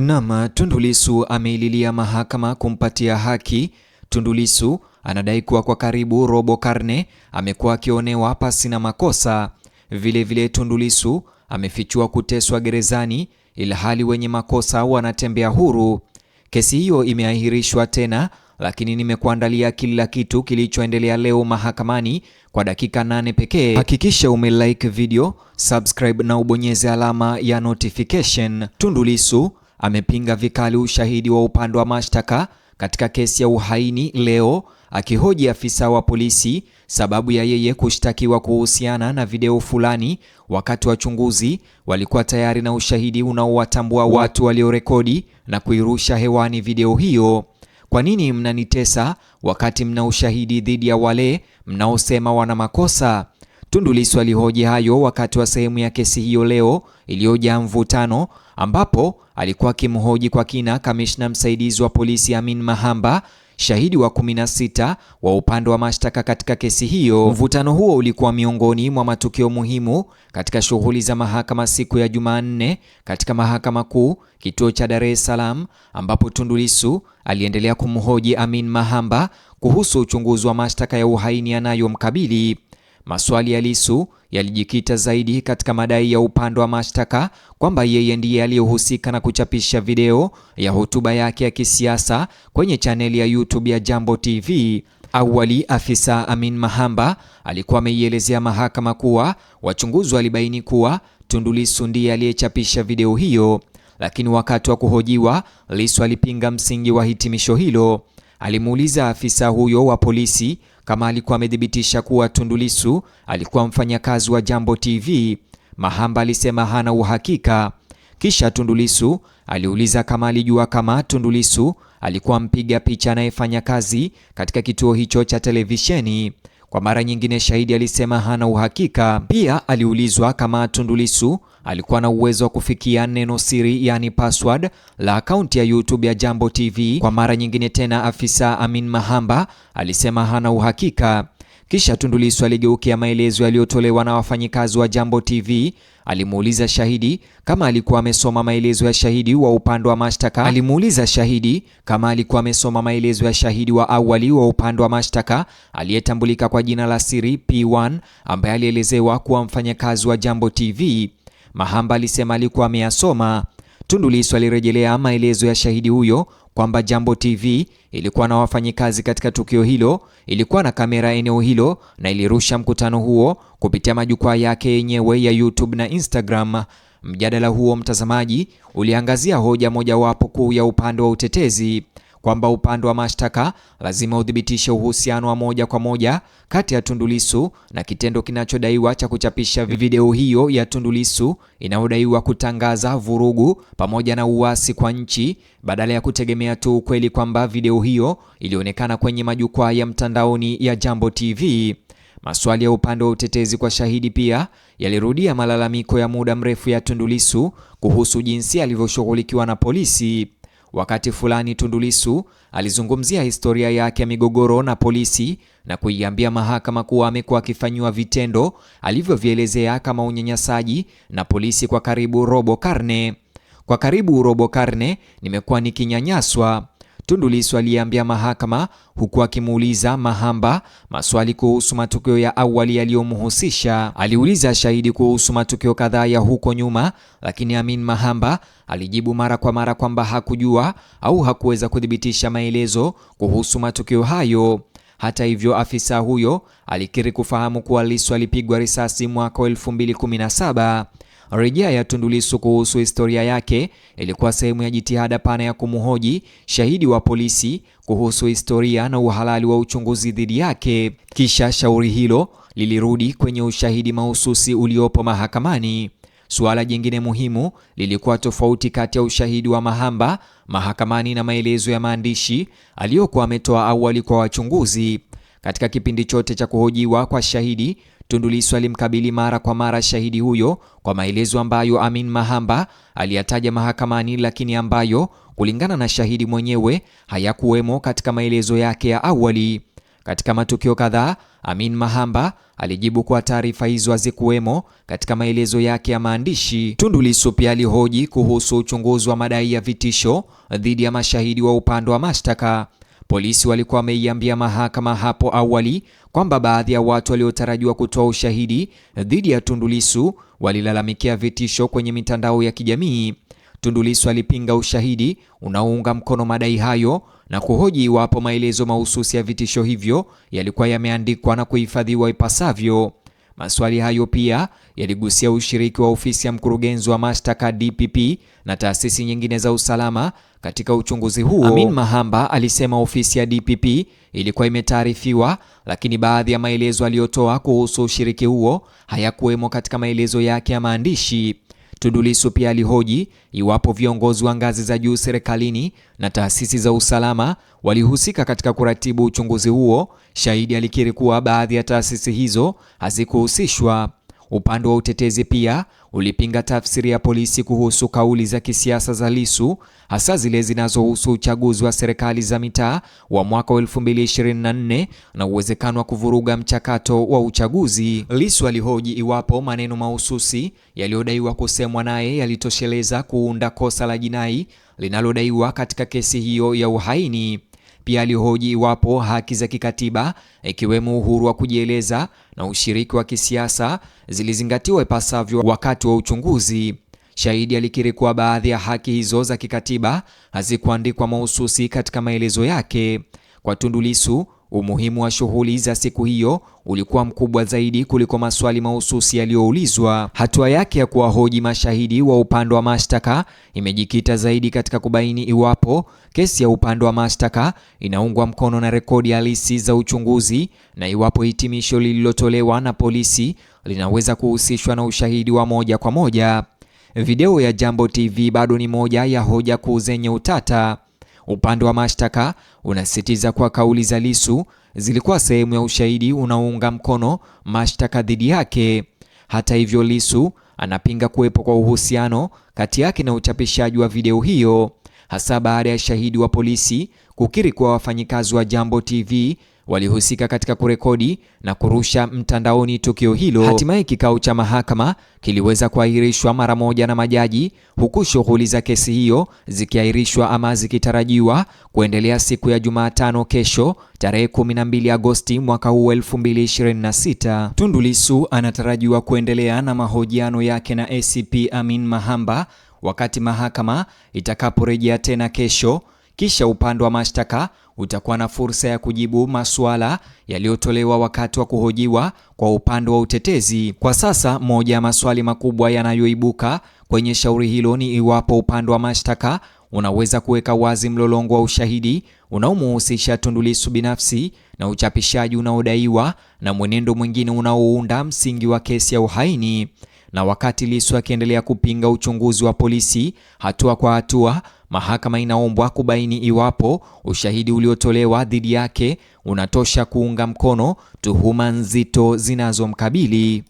Naam, Tundu Lissu ameililia mahakama kumpatia haki. Tundu Lissu anadai kuwa kwa karibu robo karne amekuwa akionewa pasi na makosa. Vilevile Tundu Lissu amefichua kuteswa gerezani ilhali wenye makosa wanatembea huru. Kesi hiyo imeahirishwa tena, lakini nimekuandalia kila kitu kilichoendelea leo mahakamani kwa dakika 8 pekee. Hakikisha umelike video, subscribe na ubonyeze alama ya notification. Tundu Lissu amepinga vikali ushahidi wa upande wa mashtaka katika kesi ya uhaini leo, akihoji afisa wa polisi sababu ya yeye kushtakiwa kuhusiana na video fulani, wakati wachunguzi walikuwa tayari na ushahidi unaowatambua watu waliorekodi na kuirusha hewani video hiyo. Kwa nini mnanitesa wakati mna ushahidi dhidi ya wale mnaosema wana makosa? Tundu Lissu alihoji hayo wakati wa sehemu ya kesi hiyo leo iliyojaa mvutano, ambapo alikuwa akimhoji kwa kina kamishna msaidizi wa polisi Amin Mahamba, shahidi wa 16 wa upande wa mashtaka katika kesi hiyo. Mvutano huo ulikuwa miongoni mwa matukio muhimu katika shughuli za mahakama siku ya Jumanne katika Mahakama Kuu kituo cha Dar es Salaam, ambapo Tundu Lissu aliendelea kumhoji Amin Mahamba kuhusu uchunguzi wa mashtaka ya uhaini yanayomkabili. Maswali ya Lissu yalijikita zaidi katika madai ya upande wa mashtaka kwamba yeye ndiye aliyehusika na kuchapisha video ya hotuba yake ya kisiasa kwenye chaneli ya YouTube ya Jambo TV. Awali, afisa Amin Mahamba alikuwa ameielezea mahakama kuwa wachunguzi walibaini kuwa Tundu Lissu ndiye aliyechapisha video hiyo, lakini wakati wa kuhojiwa, Lissu alipinga msingi wa hitimisho hilo. Alimuuliza afisa huyo wa polisi kama alikuwa amethibitisha kuwa Tundu Lissu alikuwa mfanyakazi wa Jambo TV. Mahamba alisema hana uhakika. Kisha Tundu Lissu aliuliza kama alijua kama Tundu Lissu alikuwa mpiga picha anayefanya kazi katika kituo hicho cha televisheni. Kwa mara nyingine, shahidi alisema hana uhakika. Pia aliulizwa kama Tundu Lissu alikuwa na uwezo wa kufikia neno siri, yani password, la akaunti ya YouTube ya Jambo TV. Kwa mara nyingine tena, afisa Amin Mahamba alisema hana uhakika. Kisha Tundu Lissu aligeukia maelezo yaliyotolewa na wafanyikazi wa Jambo TV. Alimuuliza shahidi kama alikuwa amesoma maelezo ya shahidi wa upande wa mashtaka. Alimuuliza shahidi kama alikuwa amesoma maelezo ya shahidi wa awali wa upande wa mashtaka aliyetambulika kwa jina la siri P1, ambaye alielezewa kuwa mfanyakazi wa Jambo TV. Mahamba alisema alikuwa ameyasoma. Tundu Lissu alirejelea maelezo ya shahidi huyo kwamba Jambo TV ilikuwa na wafanyikazi katika tukio hilo, ilikuwa na kamera eneo hilo na ilirusha mkutano huo kupitia majukwaa yake yenyewe ya YouTube na Instagram. Mjadala huo, mtazamaji, uliangazia hoja mojawapo kuu ya upande wa utetezi kwamba upande wa mashtaka lazima udhibitishe uhusiano wa moja kwa moja kati ya Tundu Lissu na kitendo kinachodaiwa cha kuchapisha video hiyo ya Tundu Lissu inayodaiwa kutangaza vurugu pamoja na uasi kwa nchi, badala ya kutegemea tu ukweli kwamba video hiyo ilionekana kwenye majukwaa ya mtandaoni ya Jambo TV. Maswali ya upande wa utetezi kwa shahidi pia yalirudia malalamiko ya muda mrefu ya Tundu Lissu kuhusu jinsi alivyoshughulikiwa na polisi. Wakati fulani Tundu Lissu alizungumzia historia yake ya migogoro na polisi na kuiambia mahakama kuwa amekuwa akifanywa vitendo alivyovielezea kama unyanyasaji na polisi kwa karibu robo karne. Kwa karibu robo karne nimekuwa nikinyanyaswa, Tundu Lissu aliambia mahakama, huku akimuuliza Mahamba maswali kuhusu matukio ya awali yaliyomhusisha. Aliuliza shahidi kuhusu matukio kadhaa ya huko nyuma, lakini Amin Mahamba alijibu mara kwa mara kwamba hakujua au hakuweza kuthibitisha maelezo kuhusu matukio hayo. Hata hivyo, afisa huyo alikiri kufahamu kuwa Lissu alipigwa risasi mwaka 2017. Rejea ya Tundu Lissu kuhusu historia yake ilikuwa sehemu ya jitihada pana ya kumhoji shahidi wa polisi kuhusu historia na uhalali wa uchunguzi dhidi yake. Kisha shauri hilo lilirudi kwenye ushahidi mahususi uliopo mahakamani. Suala jingine muhimu lilikuwa tofauti kati ya ushahidi wa Mahamba mahakamani na maelezo ya maandishi aliyokuwa ametoa awali kwa wachunguzi. Katika kipindi chote cha kuhojiwa kwa shahidi, Tundu Lissu alimkabili mara kwa mara shahidi huyo kwa maelezo ambayo Amin Mahamba aliyataja mahakamani, lakini ambayo kulingana na shahidi mwenyewe hayakuwemo katika maelezo yake ya awali. Katika matukio kadhaa, Amin Mahamba alijibu kwa taarifa hizo hazikuwemo katika maelezo yake ya maandishi. Tundu Lissu pia alihoji kuhusu uchunguzi wa madai ya vitisho dhidi ya mashahidi wa upande wa mashtaka. Polisi walikuwa wameiambia mahakama hapo awali kwamba baadhi ya watu waliotarajiwa kutoa ushahidi dhidi ya Tundu Lissu walilalamikia vitisho kwenye mitandao ya kijamii. Tundu Lissu alipinga ushahidi unaounga mkono madai hayo na kuhoji iwapo maelezo mahususi ya vitisho hivyo yalikuwa yameandikwa na kuhifadhiwa ipasavyo. Maswali hayo pia yaligusia ushiriki wa ofisi ya mkurugenzi wa mashtaka DPP na taasisi nyingine za usalama katika uchunguzi huo. Amin Mahamba alisema ofisi ya DPP ilikuwa imetaarifiwa, lakini baadhi ya maelezo aliyotoa kuhusu ushiriki huo hayakuwemo katika maelezo yake ya maandishi. Tundu Lissu pia alihoji iwapo viongozi wa ngazi za juu serikalini na taasisi za usalama walihusika katika kuratibu uchunguzi huo. Shahidi alikiri kuwa baadhi ya taasisi hizo hazikuhusishwa. Upande wa utetezi pia ulipinga tafsiri ya polisi kuhusu kauli za kisiasa za Lissu, hasa zile zinazohusu uchaguzi wa serikali za mitaa wa mwaka 2024 na uwezekano wa kuvuruga mchakato wa uchaguzi. Lissu alihoji iwapo maneno mahususi yaliyodaiwa kusemwa naye yalitosheleza kuunda kosa la jinai linalodaiwa katika kesi hiyo ya uhaini. Pia alihoji iwapo haki za kikatiba ikiwemo uhuru wa kujieleza na ushiriki wa kisiasa zilizingatiwa ipasavyo wakati wa uchunguzi. Shahidi alikiri kuwa baadhi ya haki hizo za kikatiba hazikuandikwa mahususi katika maelezo yake. Kwa Tundu Lissu, umuhimu wa shughuli za siku hiyo ulikuwa mkubwa zaidi kuliko maswali mahususi yaliyoulizwa. Hatua yake ya kuwahoji mashahidi wa upande wa mashtaka imejikita zaidi katika kubaini iwapo kesi ya upande wa mashtaka inaungwa mkono na rekodi halisi za uchunguzi na iwapo hitimisho lililotolewa na polisi linaweza kuhusishwa na ushahidi wa moja kwa moja. Video ya Jambo TV bado ni moja ya hoja kuu zenye utata. Upande wa mashtaka unasisitiza kuwa kauli za Lissu zilikuwa sehemu ya ushahidi unaounga mkono mashtaka dhidi yake. Hata hivyo, Lissu anapinga kuwepo kwa uhusiano kati yake na uchapishaji wa video hiyo, hasa baada ya shahidi wa polisi kukiri kuwa wafanyikazi wa Jambo TV walihusika katika kurekodi na kurusha mtandaoni tukio hilo. Hatimaye kikao cha mahakama kiliweza kuahirishwa mara moja na majaji, huku shughuli za kesi hiyo zikiahirishwa ama zikitarajiwa kuendelea siku ya Jumatano kesho, tarehe 12 Agosti mwaka huu 2026. Tundu Lissu anatarajiwa kuendelea na mahojiano yake na ACP Amin Mahamba wakati mahakama itakaporejea tena kesho. Kisha upande wa mashtaka utakuwa na fursa ya kujibu masuala yaliyotolewa wakati wa kuhojiwa kwa upande wa utetezi. Kwa sasa, moja ya maswali makubwa yanayoibuka kwenye shauri hilo ni iwapo upande wa mashtaka unaweza kuweka wazi mlolongo wa ushahidi unaomhusisha Tundu Lissu binafsi na uchapishaji unaodaiwa na mwenendo mwingine unaounda msingi wa kesi ya uhaini. Na wakati Lissu akiendelea kupinga uchunguzi wa polisi hatua kwa hatua, mahakama inaombwa kubaini iwapo ushahidi uliotolewa dhidi yake unatosha kuunga mkono tuhuma nzito zinazomkabili.